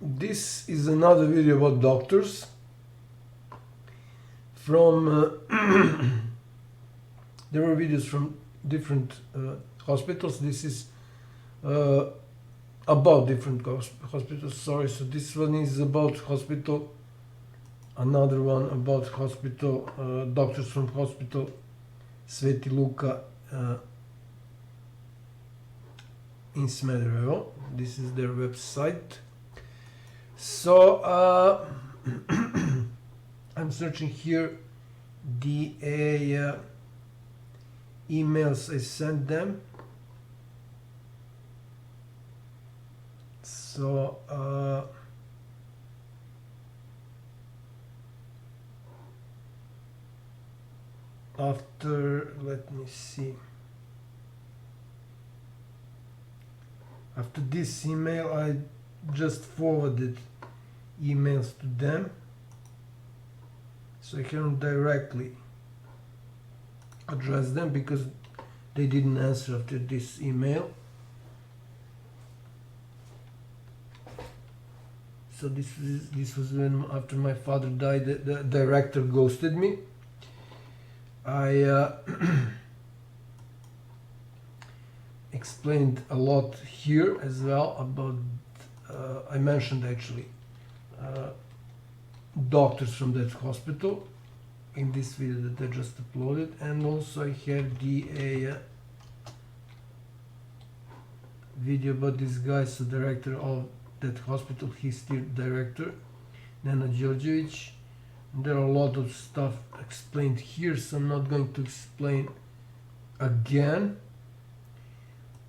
This is another video about doctors from there were videos from different hospitals. This is about different hospitals, sorry. So this one is about hospital, another one about hospital, doctors from hospital Sveti Luka in Smederevo. This is their website. So I'm searching here the emails I sent them. So after, let me see, after this email I just forwarded emails to them, so I can directly address them because they didn't answer after this email. So this was when, after my father died, the director ghosted me. I explained a lot here as well about I mentioned actually doctors from that hospital in this video that I just uploaded, and also I had the video about this guy, so director of that hospital, he's still director, Nena Đorđević. There are a lot of stuff explained here, so I'm not going to explain again.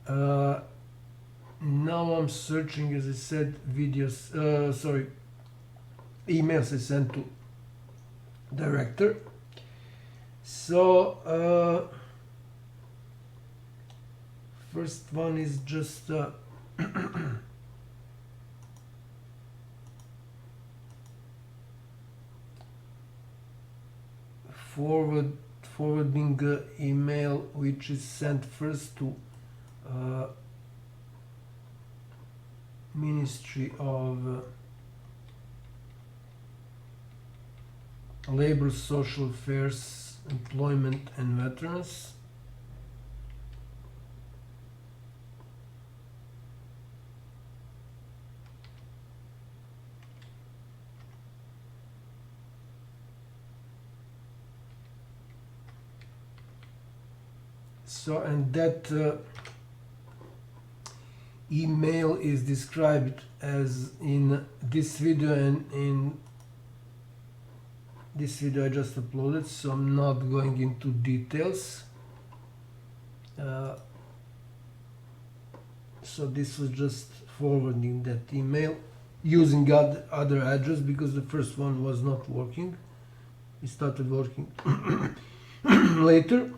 Now I'm searching, as I said, videos, emails I sent to director. So first one is just forwarding email which is sent first to Ministry of Labor, Social Affairs, Employment and Veterans. So, and that email is described as in this video and in this video I just uploaded, so I'm not going into details. So this was just forwarding that email using other address because the first one was not working. It started working later.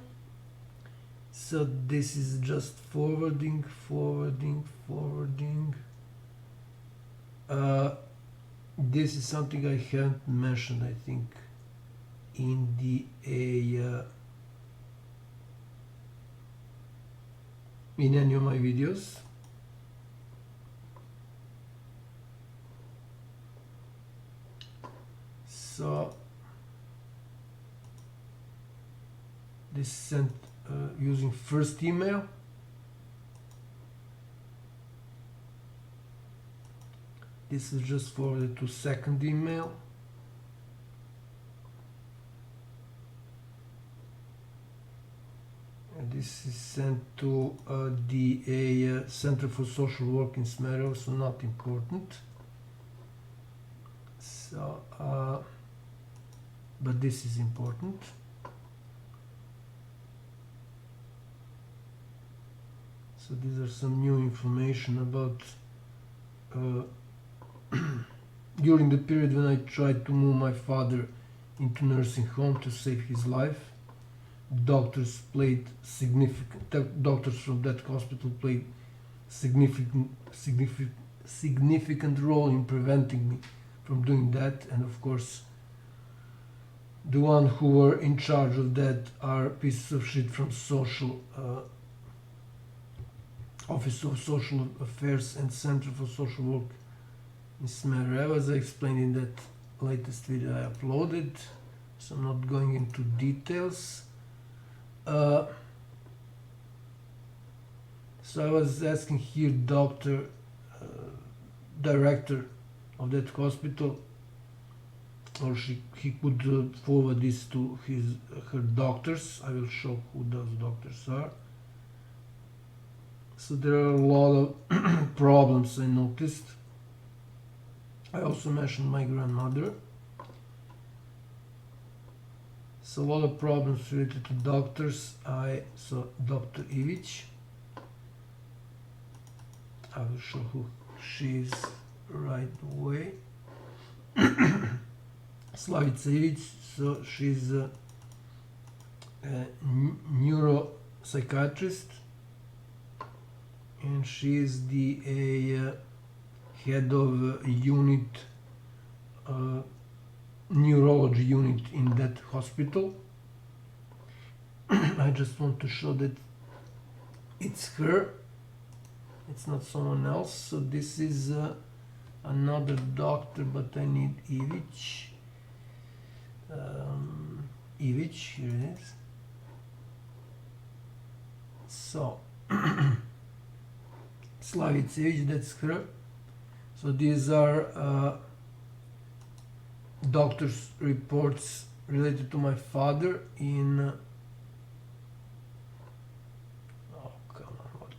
So this is just forwarding. This is something I haven't mentioned, I think, in the in any of my videos. So this sent using first email. This is just forwarded to second email. And this is sent to the Center for Social Work in Smederevo, so not important. So, but this is important. So these are some new information about during the period when I tried to move my father into nursing home to save his life. Doctors from that hospital played significant role in preventing me from doing that, and of course the one who were in charge of that are pieces of shit from social Office of Social Affairs and Center for Social Work in Smederevo, as I explained in that latest video I uploaded, so I'm not going into details. So I was asking here doctor, director of that hospital, or he could forward this to her doctors. I will show who those doctors are. So there are a lot of problems I noticed. I also mentioned my grandmother. So a lot of problems related to doctors. So Dr. Ivic. I will show who she is right away. Slavica Ivic. So she's a neuropsychiatrist, and she is the head of unit, neurology unit in that hospital. I just want to show that it's her, it's not someone else. So this is another doctor, but I need Ivic. Ivic, here it is. So Slavica Ivic, that's her. So these are doctor's reports related to my father in oh come on,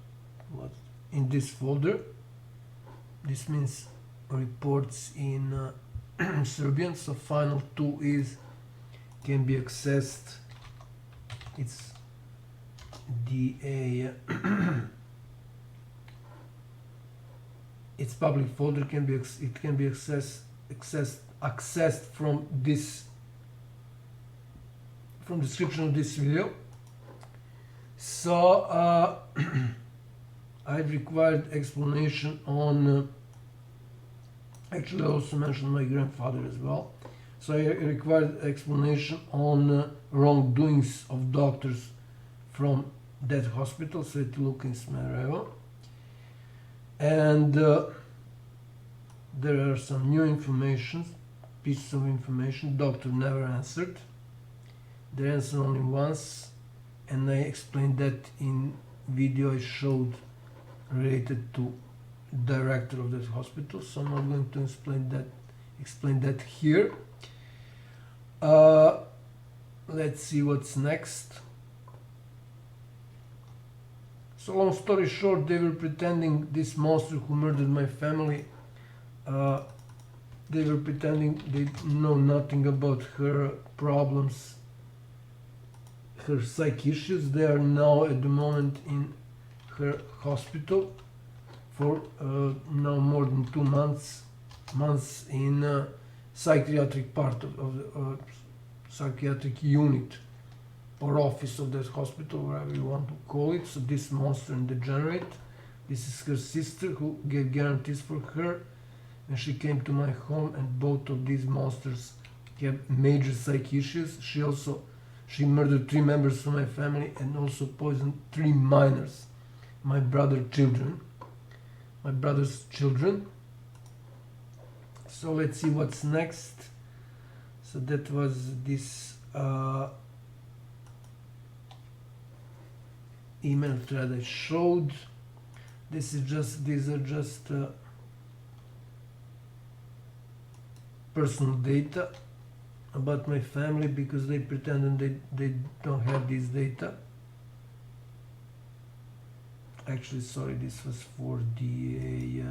what in this folder. This means reports in Serbian. So final 2 is can be accessed. It's the its public folder can be it can be accessed from this, from description of this video. So I required explanation on actually I also mentioned my grandfather as well. So I required explanation on wrongdoings of doctors from that hospital, Sveti Luka in Smederevo. And there are some new pieces of information. Doctor never answered. They answered only once, and I explained that in video I showed related to director of that hospital. So I'm not going to explain that here. Let's see what's next. So long story short, they were pretending this monster who murdered my family, they were pretending they know nothing about her problems, her psych issues. They are now at the moment in her hospital for now more than 2 months in psychiatric part of the psychiatric unit or office of that hospital, whatever you want to call it. So this monster and degenerate, this is her sister who gave guarantees for her, and she came to my home, and both of these monsters have major psych issues. She murdered 3 members of my family and also poisoned 3 minors, my brother's children. So let's see what's next. So that was this email thread I showed. These are just personal data about my family, because they pretend they don't have this data. Actually, sorry, this was for the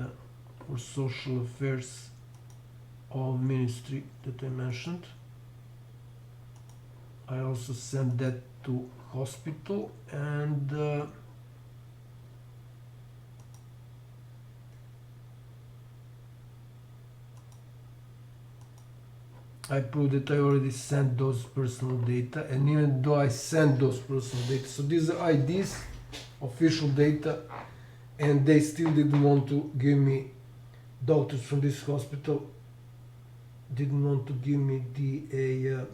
for social affairs of ministry that I mentioned. I also sent that to hospital, and I proved that I already sent those personal data. And even though I sent those personal data, so these are IDs, official data, and they still didn't want to give me, doctors from this hospital didn't want to give me the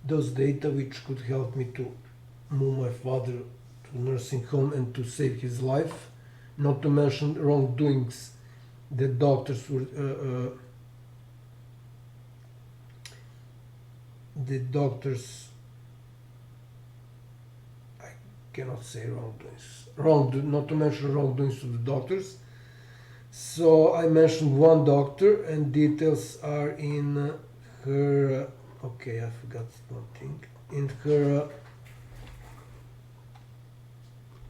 those data which could help me to move my father to nursing home and to save his life. not to mention wrongdoings that doctors were I cannot say wrongdoings, not to mention wrongdoings of the doctors. So I mentioned one doctor, and details are in her okay, I forgot one thing, in her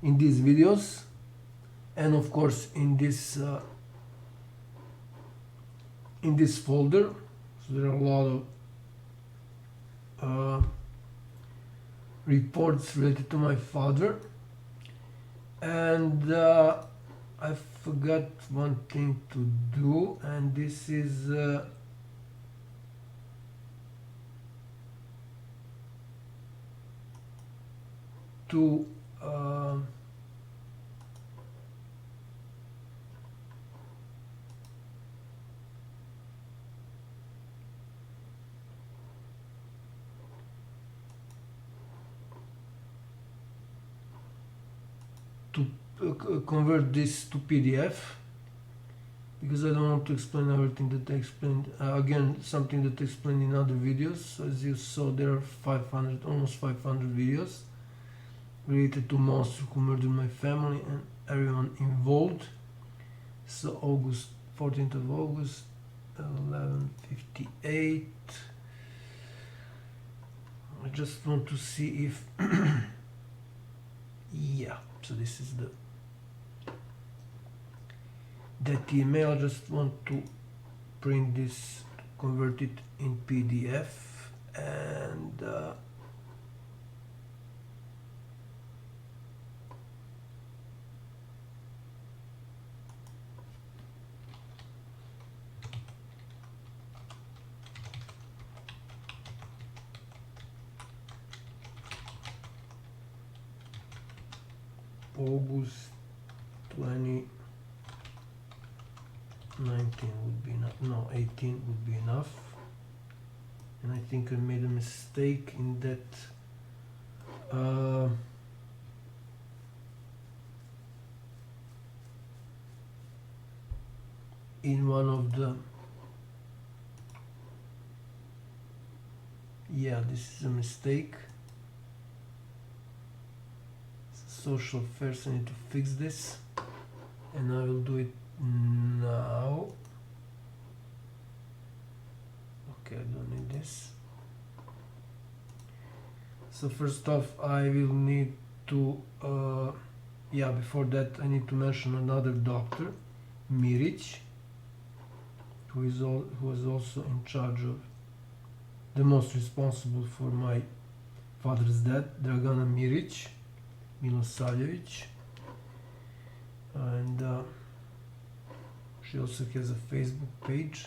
in these videos, and of course in this folder. So there are a lot of reports related to my father, and I forgot one thing to do, and this is to convert this to PDF, because I don't want to explain everything that I explained. Again, something that I explained in other videos. So as you saw, there are almost 500 videos related to monster who murdered my family and everyone involved. So 14th of August, 11:58. I just want to see if yeah, so this is that email. I just want to print this, convert it in PDF, and August 2019 would be enough. No, 18 would be enough. And I think I made a mistake in that in one of the, yeah, this is a mistake. Social affairs, I need to fix this, and I will do it now. Okay, I don't need this. So first off, I will need to yeah, before that I need to mention another doctor, MIRIC, who was also in charge of, the most responsible for my father's death, DRAGANA MIRIC, Milosavljevic, and she also has a Facebook page.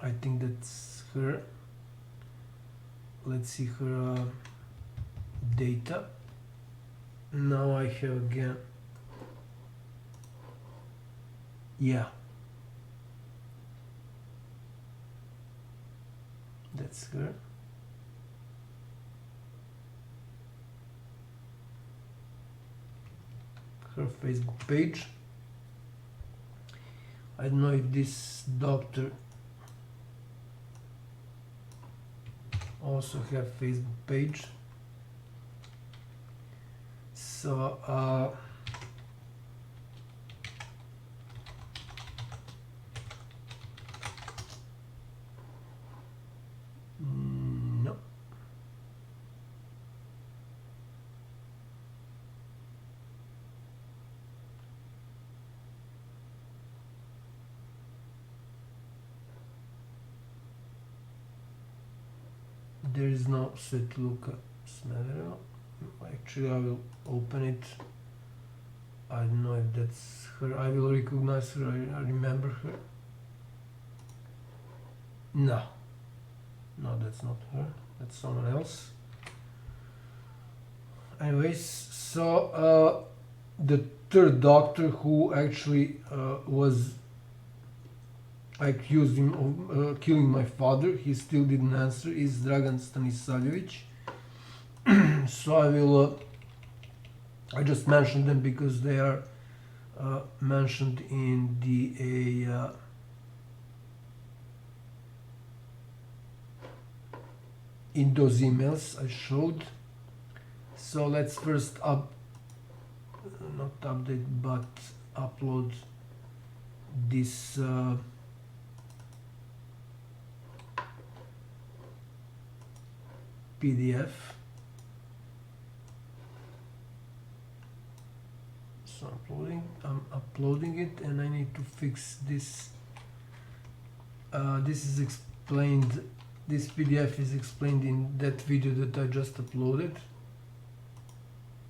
I think that's her. Let's see her data. Now I have again, yeah, that's her. Her Facebook page. I don't know if this doctor also have Facebook page. So no. There is no Sveti Luka Smederevo. Actually, I will open it. I don't know if that's her. I will recognize her. I remember her. No, that's not her. That's someone else. Anyways, so the third doctor who actually was accused him of killing my father, he still didn't answer, is DRAGAN STANISAVLJEVIC. So I will I just mentioned them because they are mentioned in the in those emails I showed. So let's first not update but upload this PDF. So I'm uploading it, and I need to fix this. This is explained, this PDF is explained in that video that I just uploaded,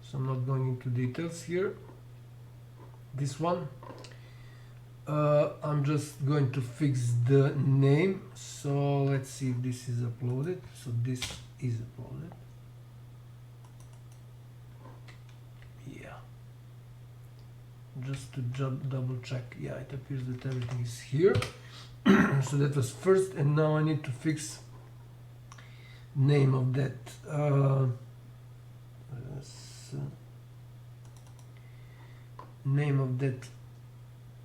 so I'm not going into details here. This one, I'm just going to fix the name. So let's see if this is uploaded. So this is uploaded. Yeah, just to double check. Yeah, it appears that everything is here. So that was first, and now I need to fix name of that name of that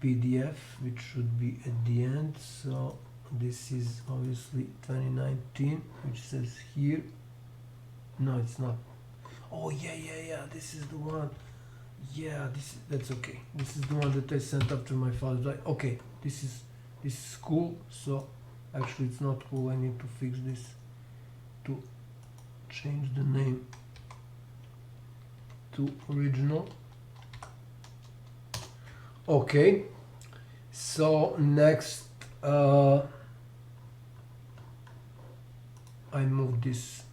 PDF, which should be at the end. So this is obviously 2019, which says here. No, it's not. Oh yeah, this is the one. Yeah, that's okay. This is the one that I sent after my father died. Okay, this is cool. So actually it's not cool. I need to fix this to change the name to original. Okay, so next I moved this,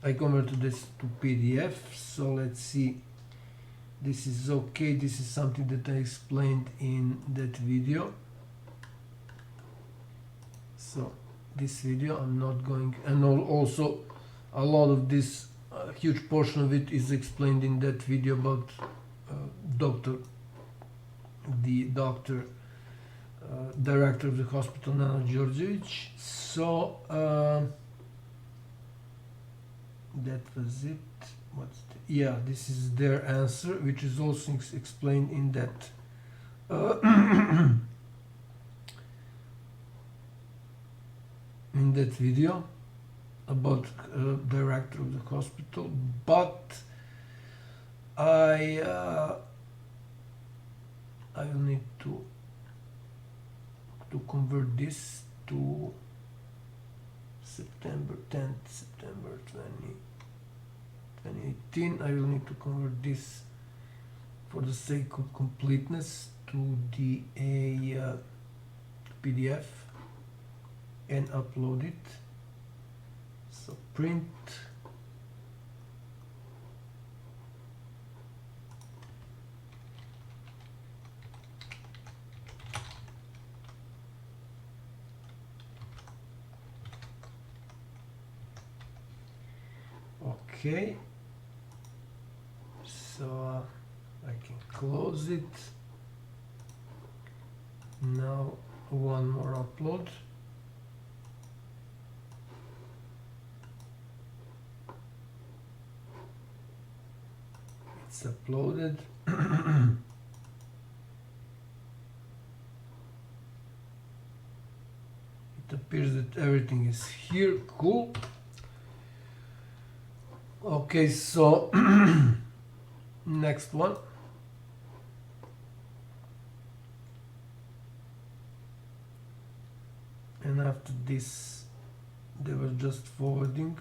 I converted this to PDF. So let's see, this is okay. This is something that I explained in that video. So this video I'm not going, and also a lot of this huge portion of it is explained in that video about the doctor, director of the hospital, Nana Georgievich. So that was it. Yeah, this is their answer, which is also explained in that in that video about director of the hospital. But I will need to convert this to September 10th, September 2018. I will need to convert this for the sake of completeness to the PDF and upload it. So print. Okay, so I can close it. Now one more upload. It's uploaded. It appears that everything is here. Cool. Okay, so next one. And after this, they were just forwarding.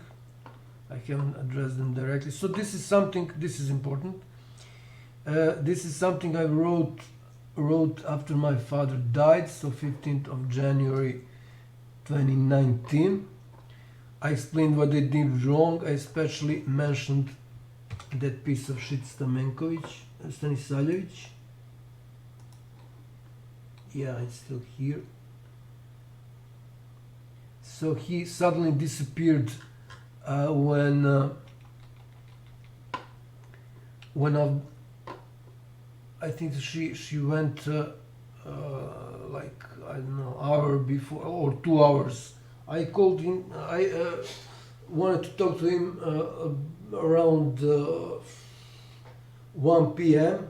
I haven't addressed them directly. So this is something, this is important. This is something I wrote after my father died, so 15th of January 2019. I explained what they did wrong. I especially mentioned that piece of shit Stanisavljevic. Yeah, it's still here. So he suddenly disappeared when I think she went like, I don't know, hour before or 2 hours. I called him. I wanted to talk to him around 1 p.m.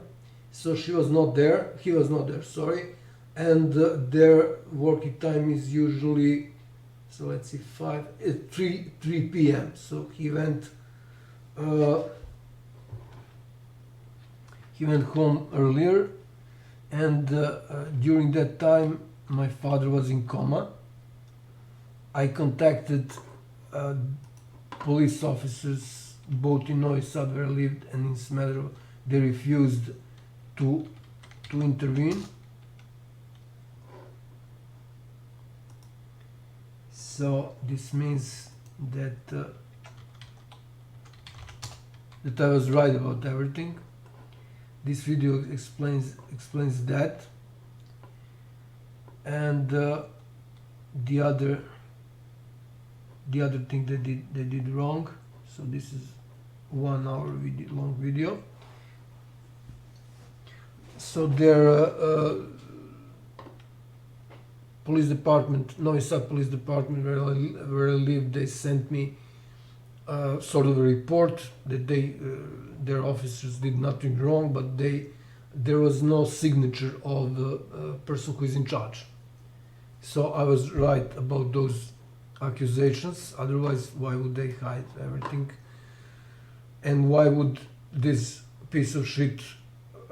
So she was not there, he was not there, sorry. And their working time is usually, so let's see, 3 p.m. So he went home earlier, and during that time my father was in coma. I contacted police officers both in Novi Sad where I lived and in Smederevo. They refused to intervene. So this means that that I was right about everything. This video explains that, and the other thing they did wrong. So this is 1 hour long video. So their police department, Novi Sad Police Department, where I live, they sent me sort of a report that their officers did nothing wrong, but there was no signature of the person who is in charge. So I was right about those accusations. Otherwise, why would they hide everything? And why would this piece of shit,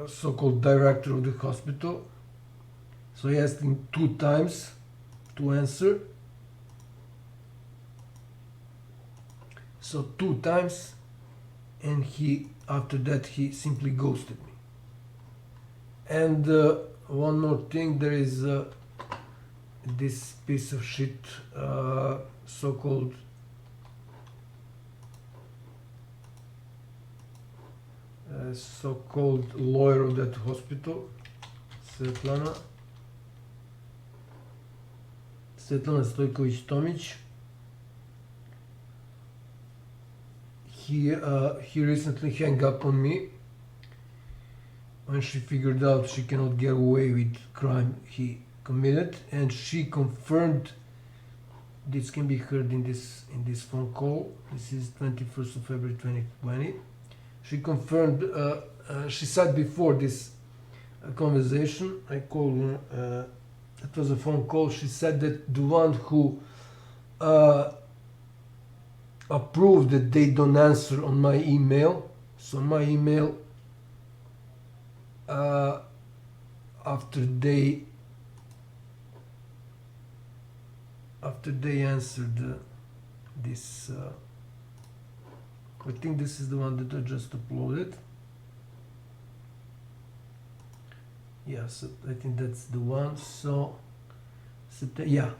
so-called director of the hospital, so I asked him 2 times to answer. So 2 times, and after that he simply ghosted me. And one more thing, there is this piece of shit, so-called lawyer of that hospital, Svetlana Stojković-Tomić. He recently hung up on me when she figured out she cannot get away with crime he committed, and she confirmed. This can be heard in this phone call. This is 21st of February 2020. She confirmed. She said before this conversation, I called her. It was a phone call. She said that the one who approved that they don't answer on my email. So my email, after they answered this, I think this is the one that I just uploaded. Yes, I think that's the one. So yeah,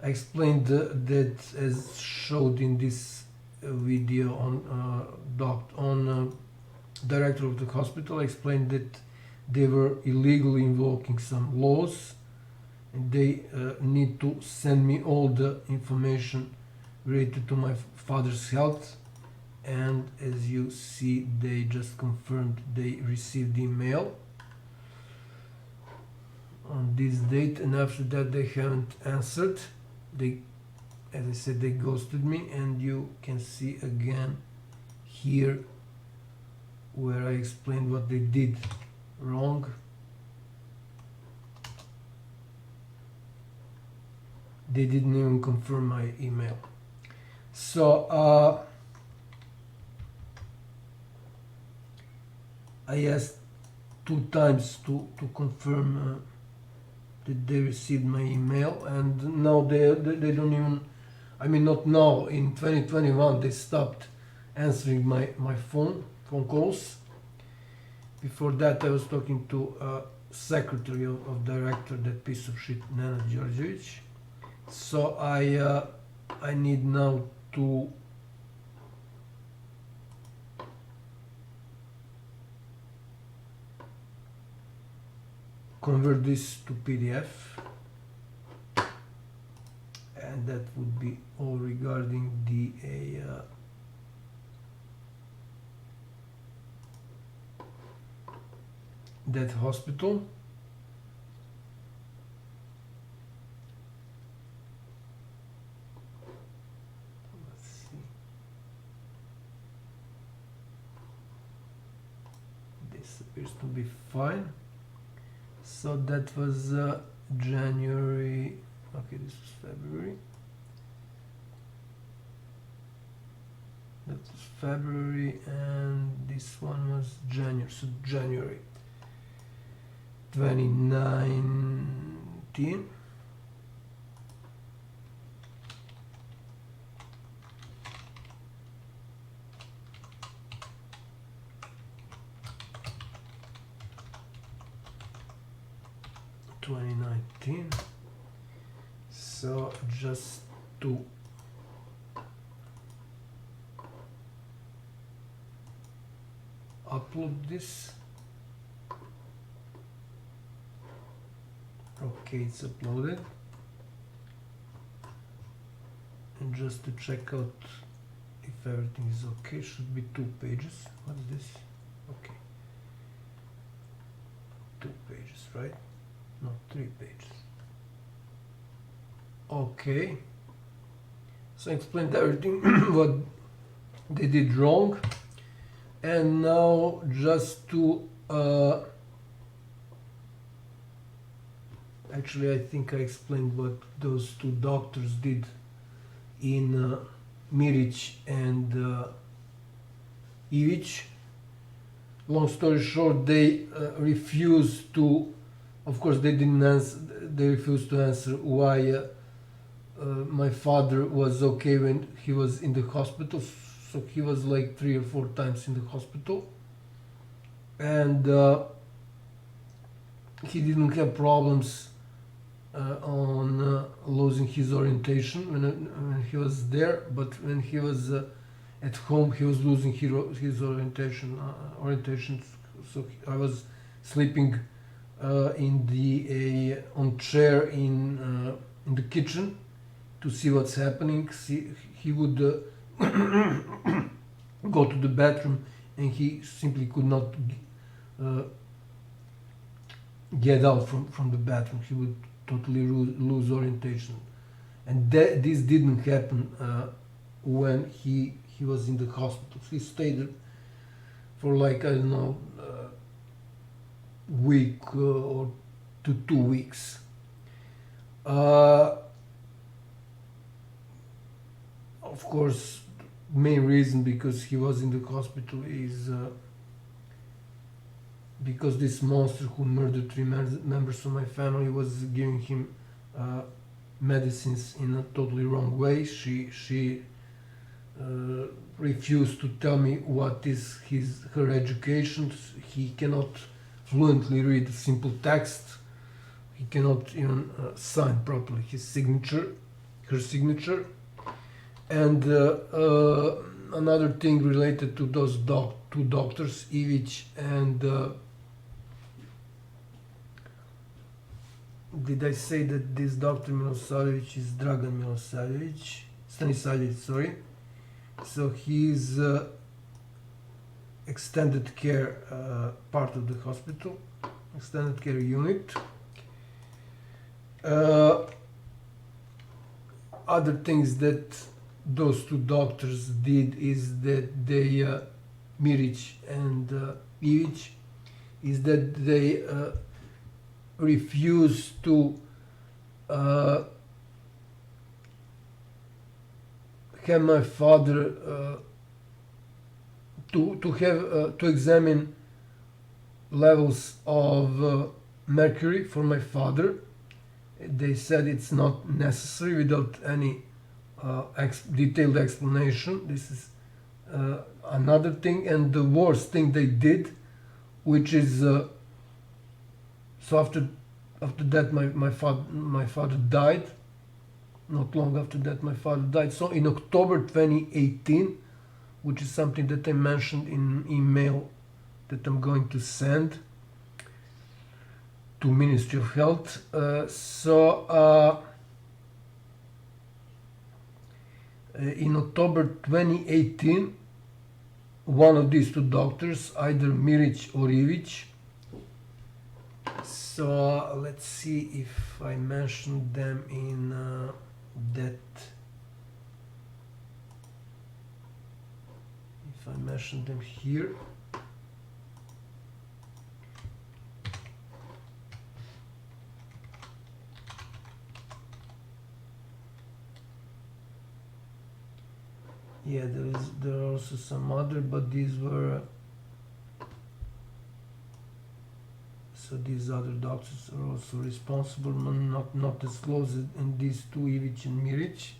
I explained that as showed in this video on director of the hospital. I explained that they were illegally invoking some laws, and they need to send me all the information related to my father's health. And as you see, they just confirmed they received the email on this date, and after that they haven't answered. They, as I said, they ghosted me, and you can see again here where I explained what they did wrong. They didn't even confirm my email. So I asked 2 times to confirm that they received my email, and now they don't even, I mean, not now, in 2021 they stopped answering my phone calls. Before that I was talking to secretary of director, that piece of shit, Nana Georgievich. So I need now to convert this to PDF, and that would be all regarding the that hospital. Let's see. this appears to be fine. So that was January. Okay, this was February. That was February, and this one was January. So January 2019. So just to upload this. Okay, it's uploaded. And just to check out if everything is okay, should be 2 pages. What's this? Okay. 2 pages, right? No, 3 pages. Okay. So I explained everything what they did wrong. And now just to actually I think I explained what those 2 doctors did in MIRIC and IVIC. Long story short, they refused to, of course they didn't answer, they refused to answer why my father was okay when he was in the hospital. So he was like 3 or 4 times in the hospital, and he didn't have problems on losing his orientation when he was there, but when he was at home he was losing his orientation. So I was sleeping in the on chair in the kitchen to see what's happening. He would go to the bathroom and he simply could not get out from the bathroom. He would totally lose orientation, and this didn't happen when he was in the hospital. He stayed for like, I don't know, week or to 2 weeks. Of course, main reason because he was in the hospital is because this monster who murdered 3 members of my family was giving him medicines in a totally wrong way. She refused to tell me what is her education. He cannot fluently read simple text. He cannot even sign properly her signature. And another thing related to those 2 doctors, IVIC and did I say that this Dr. Milosavljevic is Dragan Stanisavaljevic, sorry. So he's extended care part of the hospital, extended care unit. Other things that those 2 doctors did is that they MIRIC and IVIC is that they refused to have my father to examine levels of mercury for my father. They said it's not necessary without any detailed explanation. This is another thing, and the worst thing they did, which is so after that my father died. Not long after that my father died. So in October 2018, which is something that I mentioned in email that I'm going to send to Ministry of Health. In October 2018, one of these 2 doctors, either MIRIC or IVIC. So let's see if I mentioned them in that. If I mentioned them here. Yeah, there are also some other, but these were so these other doctors are also responsible, not disclosed in these two, IVIC and MIRIC.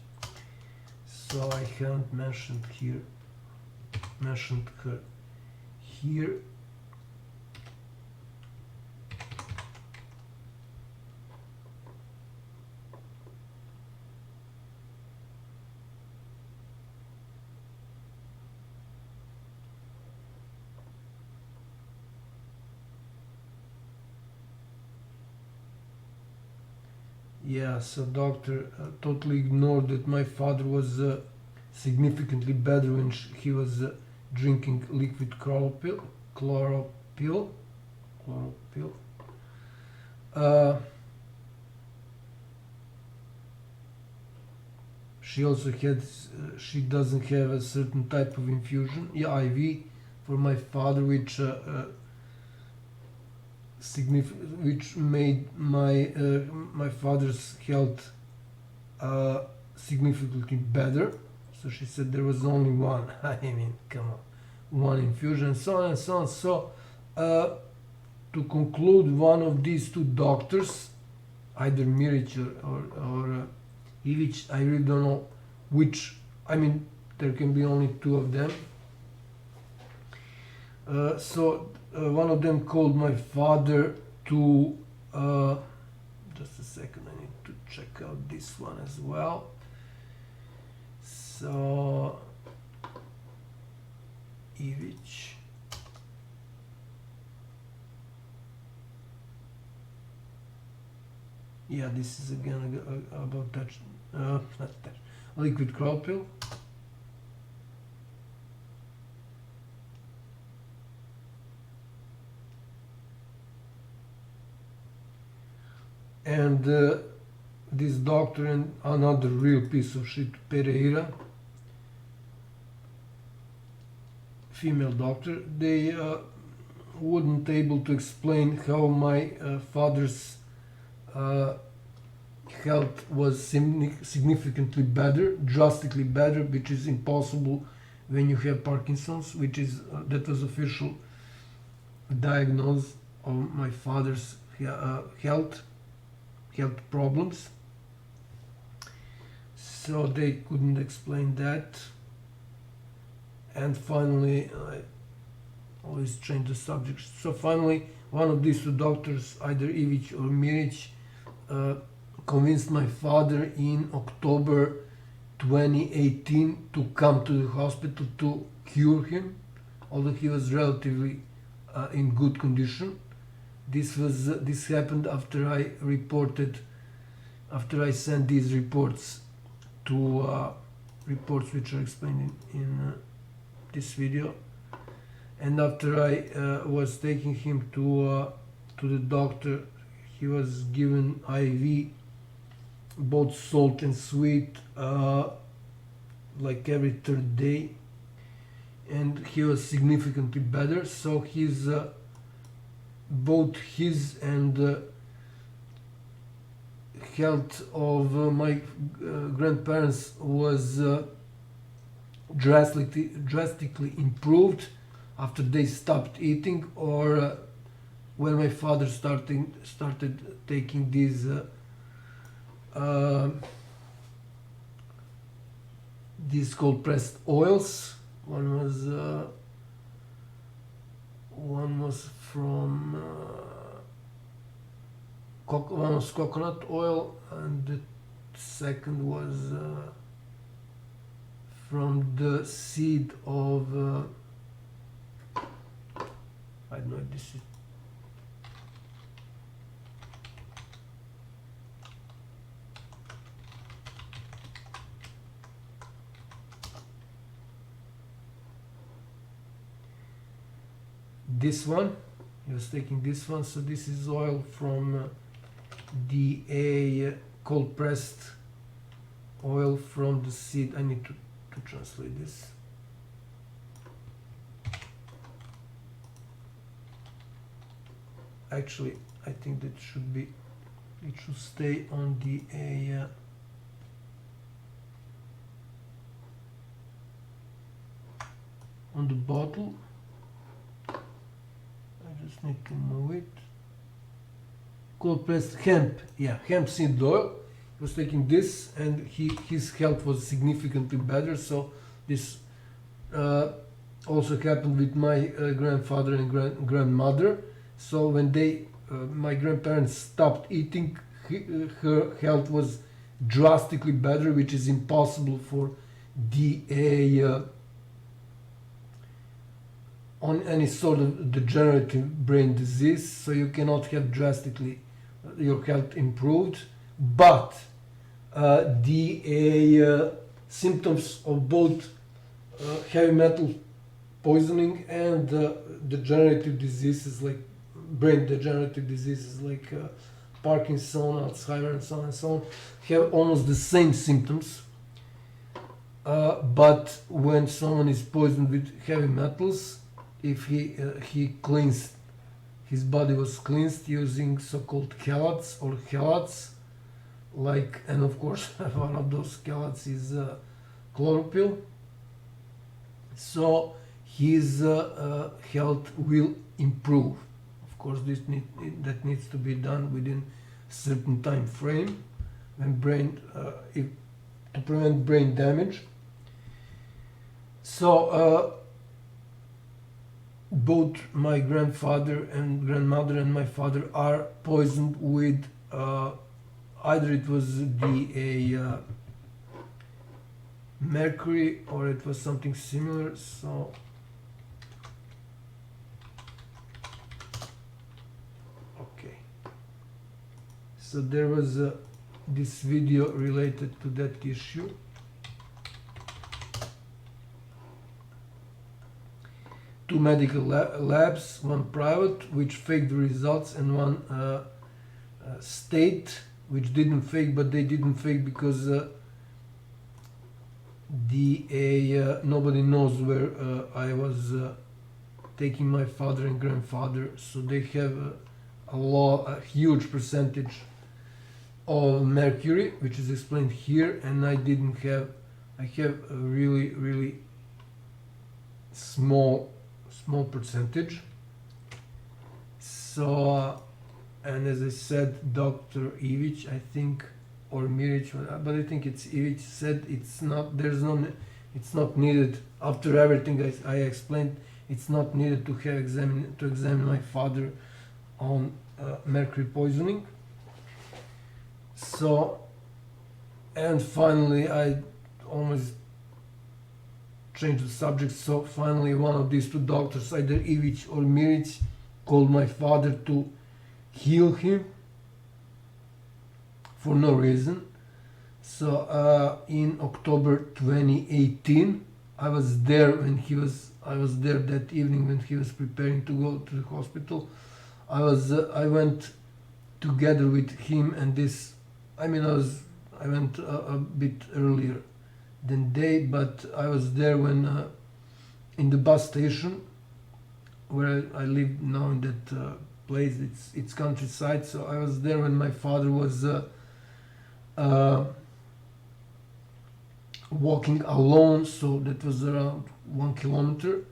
So I haven't mentioned her here. Yeah, so doctor totally ignored that my father was significantly better when he was drinking liquid chlorophyll. Uh, she also had, she doesn't have a certain type of infusion, yeah, IV, for my father, which made my father's health significantly better. So she said there was only one. I mean, come on, one infusion, so on and so on. So to conclude, one of these two doctors, either MIRIC or IVIC, I really don't know which. I mean, there can be only two of them. One of them called my father to, just a second, I need to check out this one as well. So, IVIC. Yeah, this is again about liquid chlorophyll. And this doctor and another real piece of shit, Pereira, female doctor, they wouldn't able to explain how my father's health was significantly better, drastically better, which is impossible when you have Parkinson's, which is that was official diagnosis of my father's health problems. So they couldn't explain that. And finally, I always change the subject. So finally, one of these two doctors, either IVIC or MIRIC, convinced my father in October 2018 to come to the hospital to cure him, although he was relatively in good condition. This happened after I sent these reports to reports which are explained in this video, and after I was taking him to the doctor, he was given IV, both salt and sweet, like every third day, and he was significantly better. So his both his and health of my grandparents was drastically improved after they stopped eating, or when my father started taking these cold pressed oils. One was from one was coconut oil, and the second was from the seed of I don't know if this is this one. He was taking this one. So this is oil from the cold pressed oil from the seed. I need to translate this. Actually, I think that it should stay on the on the bottle. I just need to move it. Cold pressed hemp, yeah, hemp seed oil. He was taking this, and his health was significantly better. So this also happened with my grandfather and grandmother. So when my grandparents stopped eating, her health was drastically better, which is impossible for on any sort of degenerative brain disease. So you cannot have drastically your health improved, but symptoms of both heavy metal poisoning and degenerative diseases, like brain degenerative diseases like Parkinson, Alzheimer, and so on and so on, have almost the same symptoms. But when someone is poisoned with heavy metals, if he cleansed, his body was cleansed using so-called chelates or chelates, and of course one of those chelates is chlorophyll. So his health will improve. Of course, that needs to be done within a certain time frame, when to prevent brain damage. So both my grandfather and grandmother and my father are poisoned with either it was the mercury or it was something similar. So okay, so there was this video related to that issue. Two medical labs, one private, which faked the results, and one state, which didn't fake, but they didn't fake because nobody knows where I was taking my father and grandfather, so they have a huge percentage of mercury, which is explained here, and I have a really small percentage. So and as I said, Dr. Ivic, I think, or Miric, but I think it's Ivic, said it's not needed. After everything I explained, it's not needed to examine my father on mercury poisoning. So, and finally, I almost changed the subject. So finally, one of these two doctors, either Ivic or Miric, called my father to heal him for no reason. So in October 2018, I was there that evening when he was preparing to go to the hospital. I went together with him and this. I went a bit earlier than they, but I was there when in the bus station where I live now in that place. It's countryside, so I was there when my father was walking alone. So that was around 1 kilometer.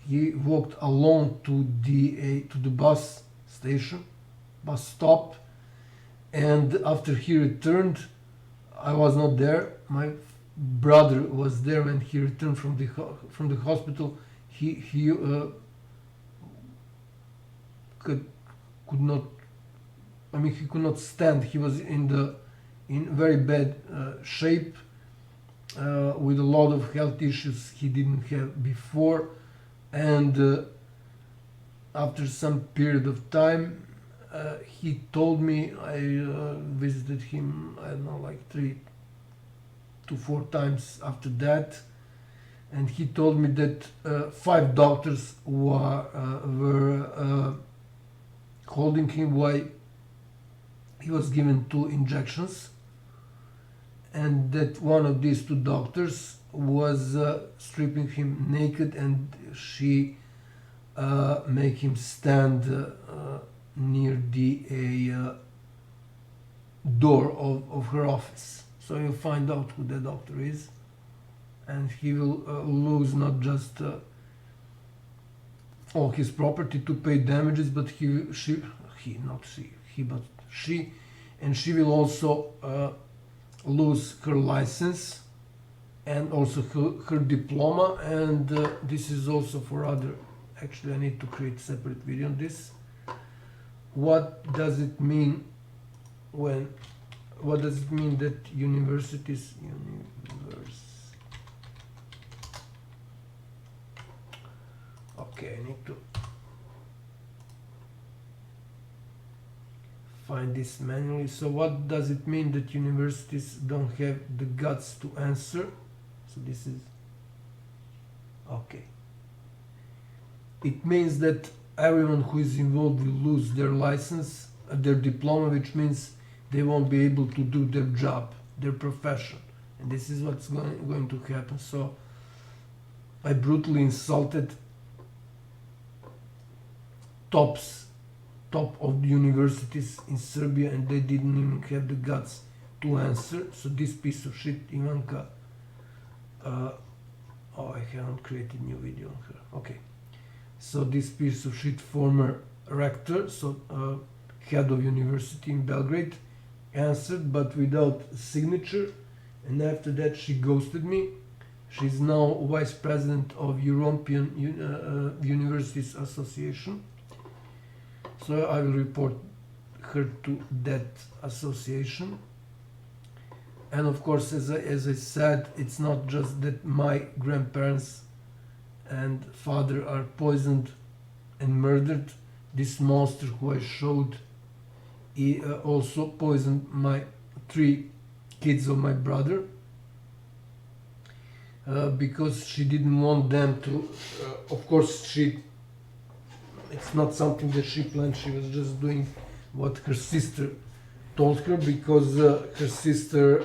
He walked alone to the bus station, bus stop, and after he returned, I was not there. My brother was there when he returned from the hospital. He could not. He could not stand. He was in very bad shape, with a lot of health issues he didn't have before, and after some period of time, he told me, I visited him, I don't know, like 3 to 4 times after that, and he told me that 5 doctors were holding him while he was given 2 injections, and that one of these 2 doctors was stripping him naked, and she make him stand near the door of her office. So you'll find out who the doctor is, and he will lose not just all his property to pay damages, but she will also lose her license and also her diploma, and this is also for other. Actually, I need to create a separate video on this. What does it mean that universities okay, I need to find this manually. So what does it mean that universities don't have the guts to answer? So this is okay. It means that everyone who is involved will lose their license, their diploma, which means they won't be able to do their job, their profession. And this is what's going to happen. So I brutally insulted top of the universities in Serbia, and they didn't even have the guts to answer. So this piece of shit, Ivanka, oh, I haven't created new video on her. Okay. So this piece of shit, former rector, so head of university in Belgrade, answered but without signature, and after that she ghosted me. She's now vice president of European Universities Association. So I will report her to that association. And of course, as I said, it's not just that my grandparents and father are poisoned and murdered. This monster who I showed, he also poisoned my 3 kids of my brother because she didn't want them to. Of course, it's not something that she planned. She was just doing what her sister told her, because her sister,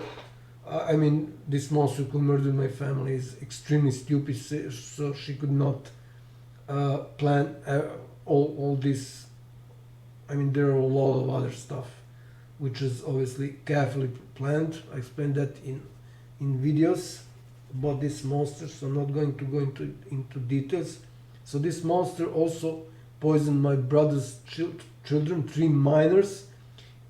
I mean, this monster who murdered my family is extremely stupid, so she could not plan all this. I mean, there are a lot of other stuff which is obviously carefully planned. I explained that in videos about this monster, so I'm not going to go into details. So this monster also poisoned my brother's children, 3 minors,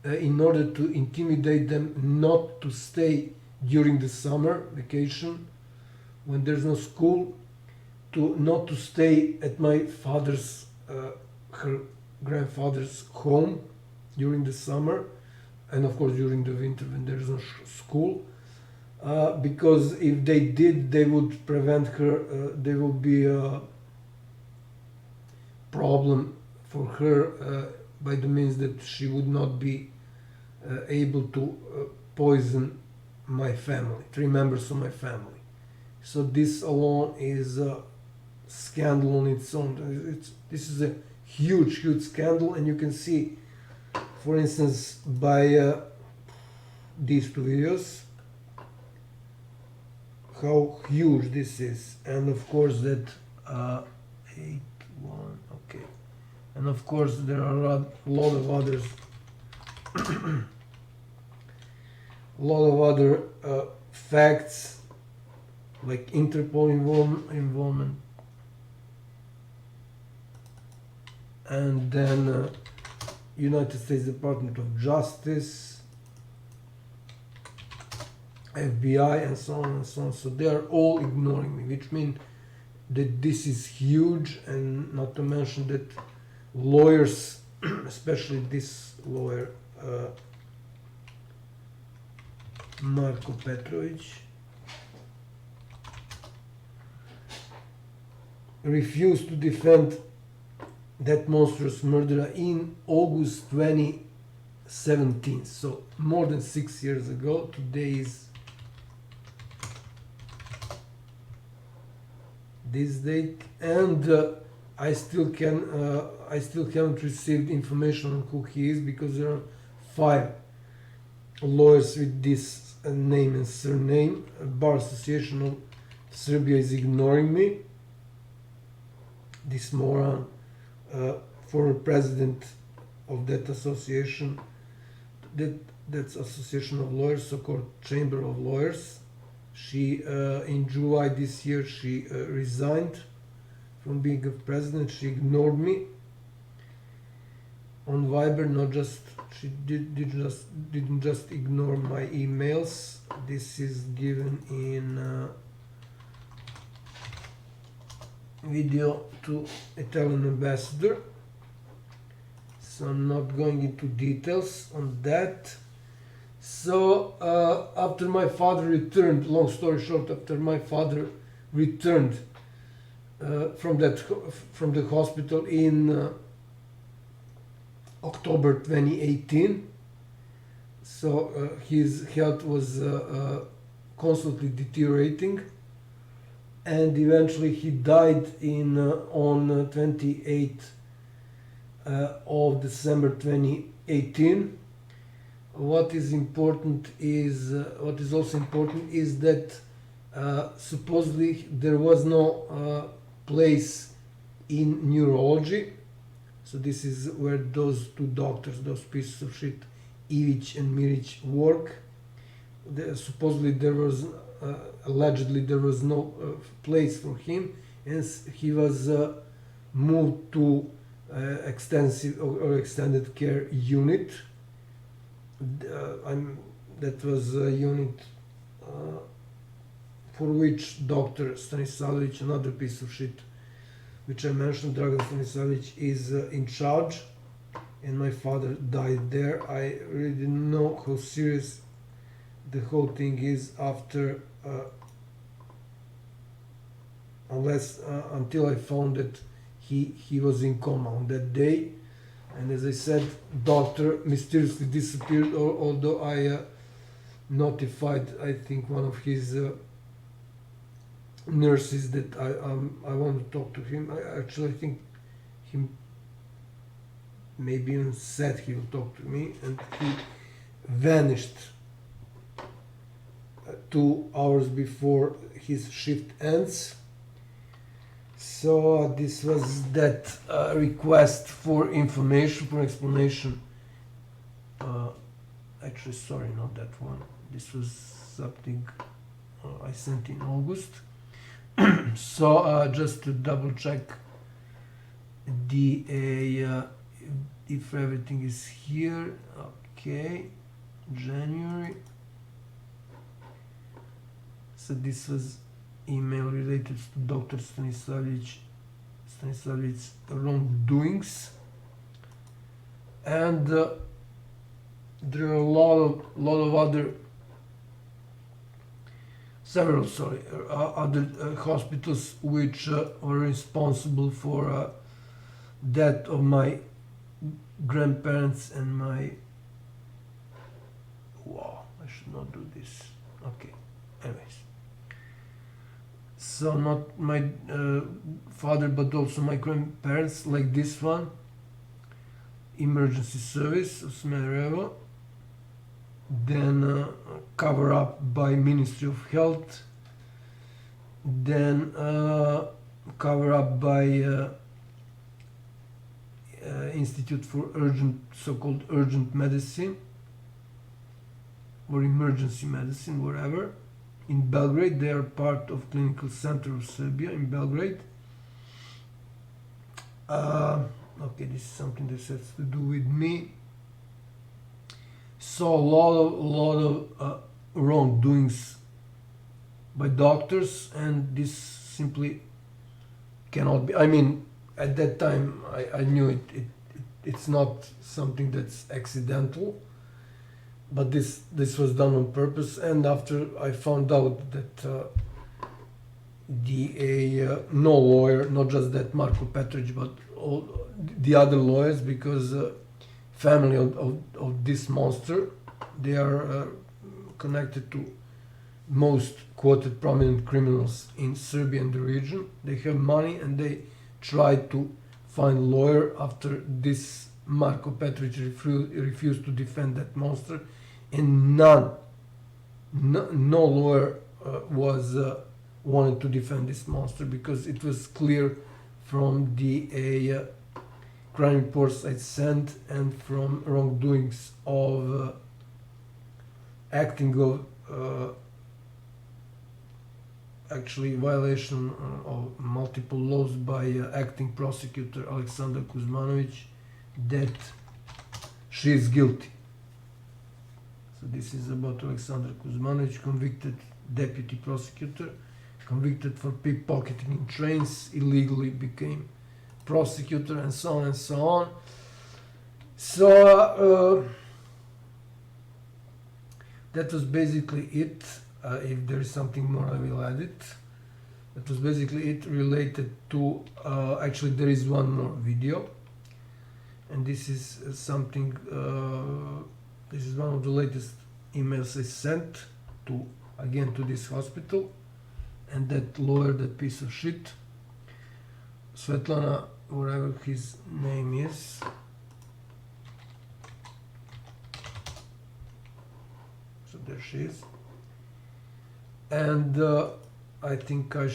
in order to intimidate them not to stay during the summer vacation when there's no school, not to stay at my father's, her grandfather's home during the summer, and of course during the winter when there's no school, because if they did, they would prevent her, there will be a problem for her by the means that she would not be able to poison my family, 3 members of my family. So this alone is a scandal on its own. This is a huge scandal, and you can see, for instance, by these 2 videos, how huge this is. And of course that 8-1, okay. And of course there are a lot of others, a lot of other facts, like Interpol involvement, and then United States Department of Justice, FBI, and so on and so on. So they are all ignoring me, which means that this is huge, and not to mention that lawyers, especially this lawyer, Marko Petrovic, refused to defend that monstrous murderer in August 2017. So more than 6 years ago. Today is this date, and I still haven't received information on who he is, because there are 5 lawyers with this name and surname. Bar Association of Serbia is ignoring me. This moron, former president of that association, that's Association of Lawyers, so-called Chamber of Lawyers. She in July this year she resigned from being a president. She ignored me on Viber. Not just she didn't just ignore my emails. This is given in video to Italian ambassador. So I'm not going into details on that. So after my father returned, long story short, after my father returned from the hospital in October 2018, so his health was constantly deteriorating, and eventually he died on 28th of December 2018. What is also important is that supposedly there was no place in neurology. So this is where those two doctors, those pieces of shit, Ivic and Miric, work. Supposedly there was, allegedly there was no place for him, and he was moved to extensive or extended care unit. That was a unit for which Dr. Stanisavljevic, another piece of shit, which I mentioned, Dragan Stanisavic, is in charge, and my father died there. I really didn't know how serious the whole thing is after, until I found that he was in coma on that day. And as I said, doctor mysteriously disappeared, although I notified, I think, one of his nurses that I want to talk to him. I think he maybe even said he will talk to me, and he vanished 2 hours before his shift ends. So this was that request for information, for explanation. Actually, sorry, not that one. This was something I sent in August. So just to double check if everything is here. Okay, January. So this was email related to Dr. Stanisavljevic's wrongdoings, and there are a lot of other other hospitals which were responsible for death of my grandparents and my I should not do this. Okay, anyways. So not my father, but also my grandparents, like this one, emergency service of Smederevo, then cover up by Ministry of Health, then cover up by Institute for so-called urgent medicine or emergency medicine, whatever. In Belgrade, they are part of Clinical Center of Serbia in Belgrade. Okay, this is something that has to do with me. So a lot of wrongdoings by doctors, and this simply cannot be. I mean, at that time, I knew it's not something that's accidental. But this was done on purpose, and after I found out that no lawyer, not just that Marko Petrovic, but all the other lawyers, because family of this monster, they are connected to most quoted prominent criminals in Serbia and the region. They have money, and they try to find a lawyer after this Marko Petrovic refused to defend that monster. And no lawyer was wanted to defend this monster, because it was clear from the crime reports I sent and from wrongdoings of acting of actually violation of multiple laws by acting prosecutor Aleksandar Kuzmanovic that she is guilty. So this is about Aleksandar Kuzmanovic, convicted deputy prosecutor, convicted for pickpocketing in trains, illegally became prosecutor, and so on and so on. So that was basically it. If there is something more, I will add it. That was basically it related to, actually there is one more video, and this is something, this is one of the latest emails I sent to, again, to this hospital, and that lawyer, that piece of shit, Svetlana, whatever his name is, so there she is. And I think I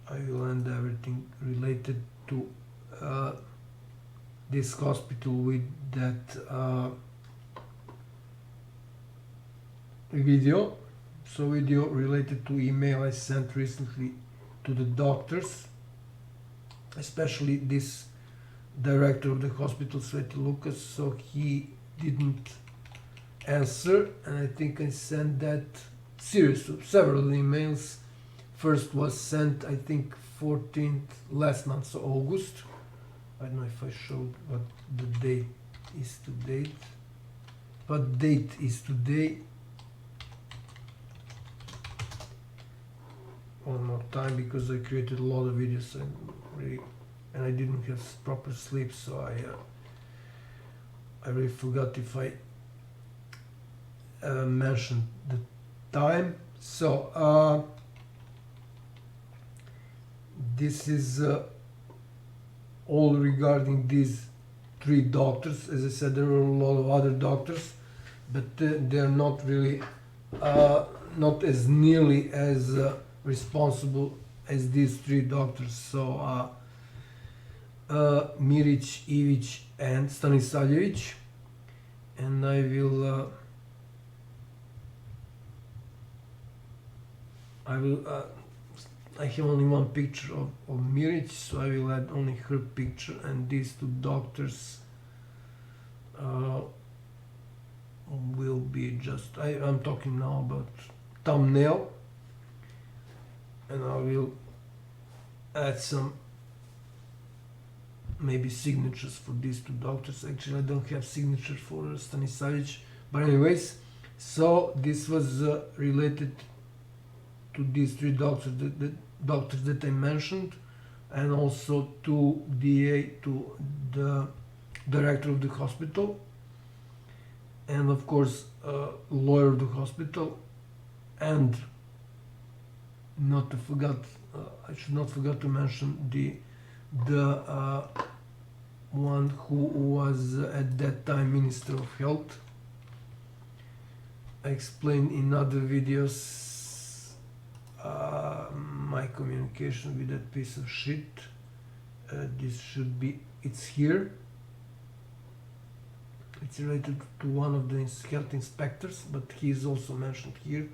will end everything related to this hospital with that video. So video related to email I sent recently to the doctors, especially this director of the hospital, Sveti Luka. So he didn't answer, and I think I sent that series of several emails. First was sent, I think, 14th last month, so August. I don't know if I showed what the date is to date. What date is today? One more time, because I created a lot of videos and I didn't have proper sleep, so I really forgot if I mentioned the time. So this is all regarding these three doctors. As I said, there are a lot of other doctors, but they're not really not as nearly as responsible as these three doctors. So MIRIC, IVIC and STANISAVLJEVIC, and I will I have only one picture of MIRIC, so I will add only her picture, and these two doctors will be just, I'm talking now about thumbnail, and I will add some maybe signatures for these two doctors. Actually, I don't have signatures for Stanisavljevic, but anyways, so this was related to these three doctors, the doctors that I mentioned, and also to the director of the hospital, and of course lawyer of the hospital, and not to forget, I should not forget to mention the one who was at that time Minister of Health. I explained in other videos my communication with that piece of shit. This should be, it's here. It's related to one of the health inspectors, but he is also mentioned here.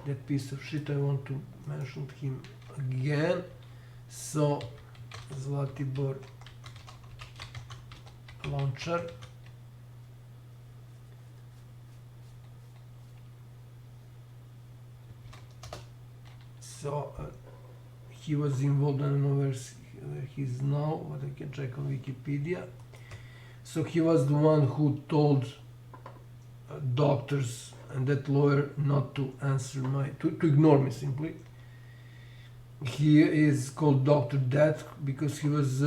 That piece of shit, I want to mention him again. So Zlatibor Lončar. So he was involved, I don't know where he is now, but I can check on Wikipedia. So he was the one who told doctors and that lawyer not to answer to ignore me simply. He is called Dr. Death because he was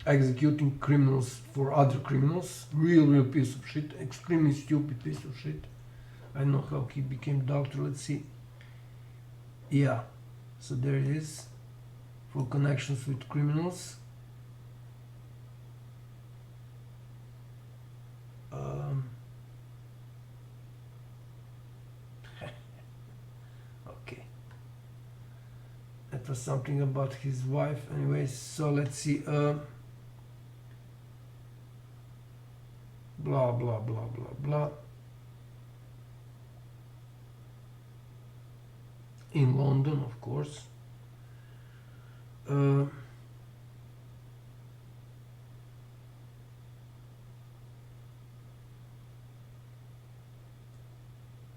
executing criminals for other criminals. Real piece of shit, extremely stupid piece of shit. I don't know how he became doctor, let's see. Yeah, so there it is, for connections with criminals. Okay, that was something about his wife. Anyways, so let's see. Blah blah blah blah blah. in London, of course.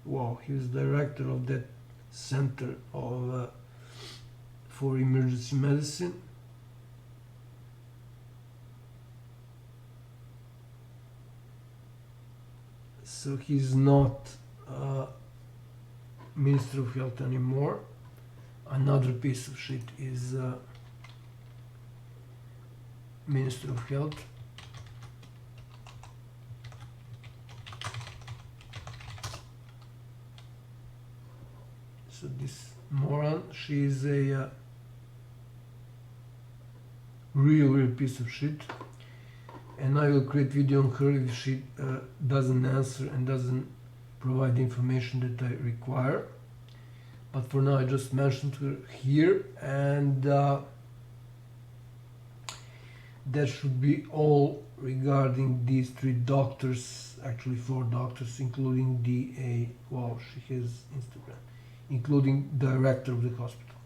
Wow, he was director of that center of for emergency medicine. So he's not Minister of Health anymore. Another piece of shit is Minister of Health. So this moron, she is a real piece of shit, and I will create video on her if she doesn't answer and doesn't provide the information that I require. But for now I just mentioned her here, and that should be all regarding these 3 doctors, actually 4 doctors, including the wow, she has Instagram, including director of the hospital.